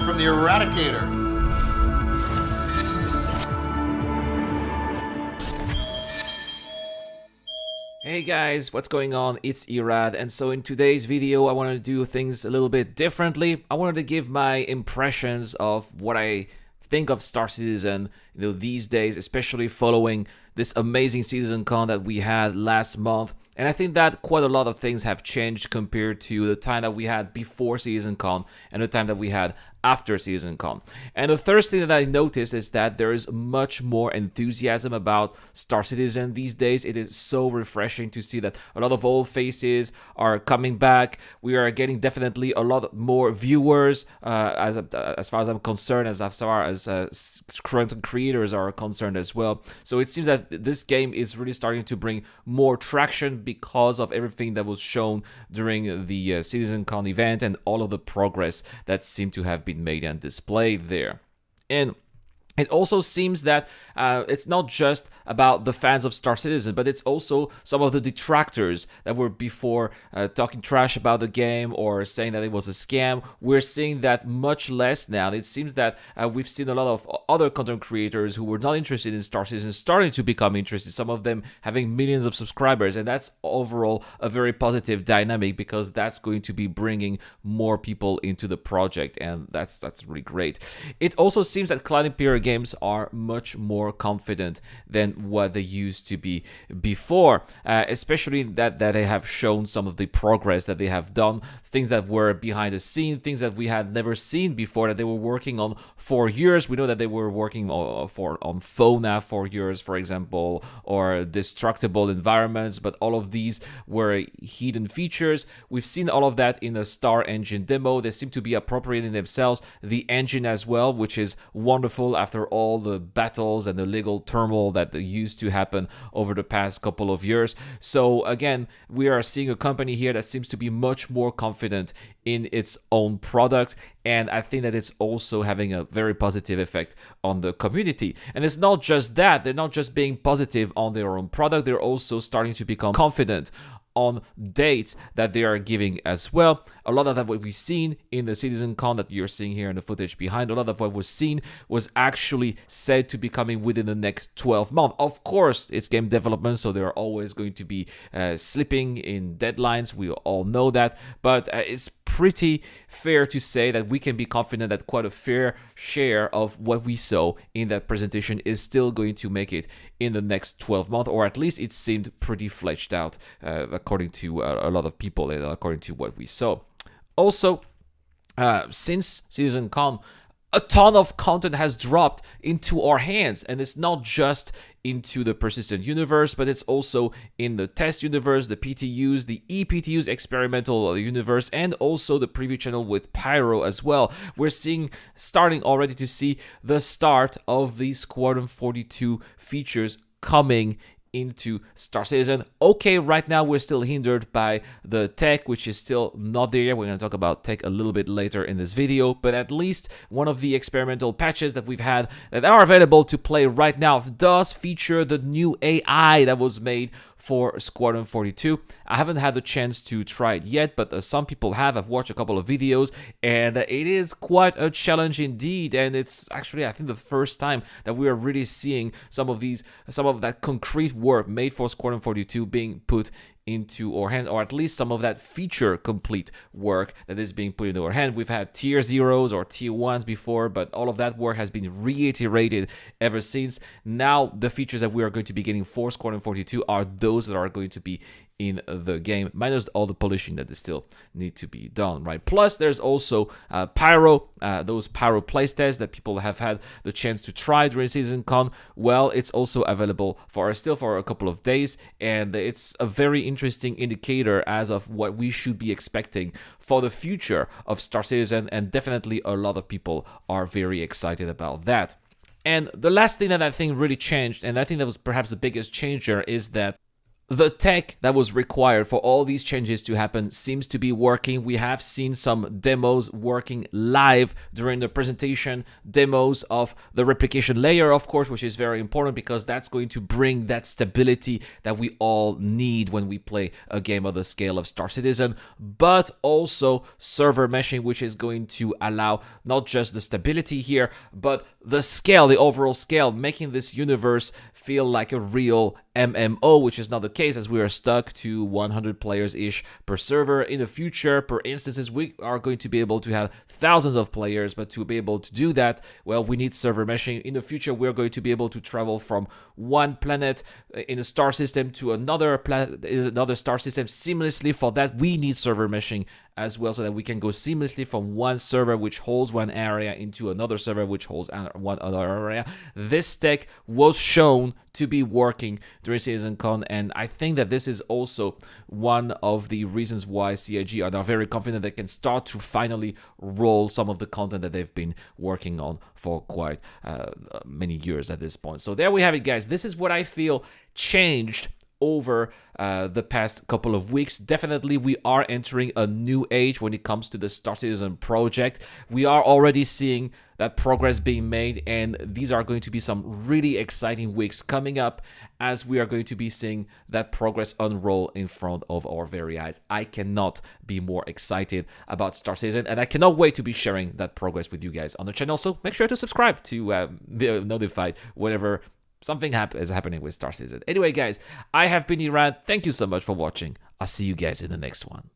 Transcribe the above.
back from the Eradicator. Hey guys, what's going on? It's Erad, and so in today's video I wanted to do things a little bit differently. I wanted to give my impressions of what I think of Star Citizen, these days, especially following this amazing Citizencon that we had last month. And I think that quite a lot of things have changed compared to the time that we had before Citizencon and the time that we had after Citizencon. And the first thing that I noticed is that there is much more enthusiasm about Star Citizen these days. It is so refreshing to see that a lot of old faces are coming back. We are getting definitely a lot more viewers as far as I'm concerned, as far as current creators are concerned as well. So it seems that this game is really starting to bring more traction because of everything that was shown during the Citizencon event and all of the progress that seemed to have been made and displayed there. And it also seems that it's not just about the fans of Star Citizen, but it's also some of the detractors that were before talking trash about the game or saying that it was a scam. We're seeing that much less now. It seems that we've seen a lot of other content creators who were not interested in Star Citizen starting to become interested, some of them having millions of subscribers, and that's overall a very positive dynamic because that's going to be bringing more people into the project, and that's really great. It also seems that Cloud Imperial games are much more confident than what they used to be before, especially that they have shown some of the progress that they have done, things that were behind the scene, things that we had never seen before that they were working on for years. We know that they were working on FONA for years, for example, or destructible environments, but all of these were hidden features. We've seen all of that in the Star Engine demo. They seem to be appropriating themselves the engine as well, which is wonderful after all the battles and the legal turmoil that used to happen over the past couple of years. So again, we are seeing a company here that seems to be much more confident in its own product, and I think that it's also having a very positive effect on the community. And it's not just that, they're not just being positive on their own product, they're also starting to become confident on dates that they are giving as well. A lot of that what we've seen in the Citizencon that you're seeing here in the footage behind, a lot of what was seen was actually said to be coming within the next 12 months. Of course, it's game development, so there are always going to be slipping in deadlines. We all know that, but it's pretty fair to say that we can be confident that quite a fair share of what we saw in that presentation is still going to make it in the next 12 months, or at least it seemed pretty fleshed out according to a lot of people and according to what we saw. Also, since Citizencon, a ton of content has dropped into our hands, and it's not just into the persistent universe, but it's also in the test universe, the PTUs, the ePTUs experimental universe, and also the preview channel with Pyro as well. We're starting already to see the start of the Squadron 42 features coming into Star Citizen. Okay, right now we're still hindered by the tech, which is still not there yet. We're going to talk about tech a little bit later in this video, but at least one of the experimental patches that we've had that are available to play right now does feature the new AI that was made for Squadron 42. I haven't had the chance to try it yet, but some people have. I've watched a couple of videos, and it is quite a challenge indeed. And it's actually, I think, the first time that we are really seeing some of that concrete work made for Squadron 42 being put into our hand, or at least some of that feature complete work that is being put into our hand. We've had tier 0s or tier 1s before, but all of that work has been reiterated ever since. Now the features that we are going to be getting for Squadron 42 are those that are going to be in the game, minus all the polishing that still need to be done, right? Plus, there's also Pyro, those Pyro playtests that people have had the chance to try during Citizencon. Well, it's also available still for a couple of days, and it's a very interesting indicator as of what we should be expecting for the future of Star Citizen, and definitely a lot of people are very excited about that. And the last thing that I think really changed, and I think that was perhaps the biggest changer, is that the tech that was required for all these changes to happen seems to be working. We have seen some demos working live during the presentation, demos of the replication layer, of course, which is very important because that's going to bring that stability that we all need when we play a game of the scale of Star Citizen, but also server meshing, which is going to allow not just the stability here, but the scale, the overall scale, making this universe feel like a real MMO, which is not the case, as we are stuck to 100 players-ish per server. In the future, per instances, we are going to be able to have thousands of players, but to be able to do that, well, we need server meshing. In the future, we're going to be able to travel from one planet in a star system to another planet, another star system seamlessly. For that, we need server meshing as well, so that we can go seamlessly from one server which holds one area into another server which holds one other area. This tech was shown to be working during Citizencon, and I think that this is also one of the reasons why CIG are now very confident they can start to finally roll some of the content that they've been working on for quite many years at this point. So there we have it, guys. This is what I feel changed over the past couple of weeks. Definitely, we are entering a new age when it comes to the Star Citizen project. We are already seeing that progress being made, and these are going to be some really exciting weeks coming up as we are going to be seeing that progress unroll in front of our very eyes. I cannot be more excited about Star Citizen, and I cannot wait to be sharing that progress with you guys on the channel. So make sure to subscribe to be notified whenever something is happening with Star Citizen. Anyway, guys, I have been Erad. Thank you so much for watching. I'll see you guys in the next one.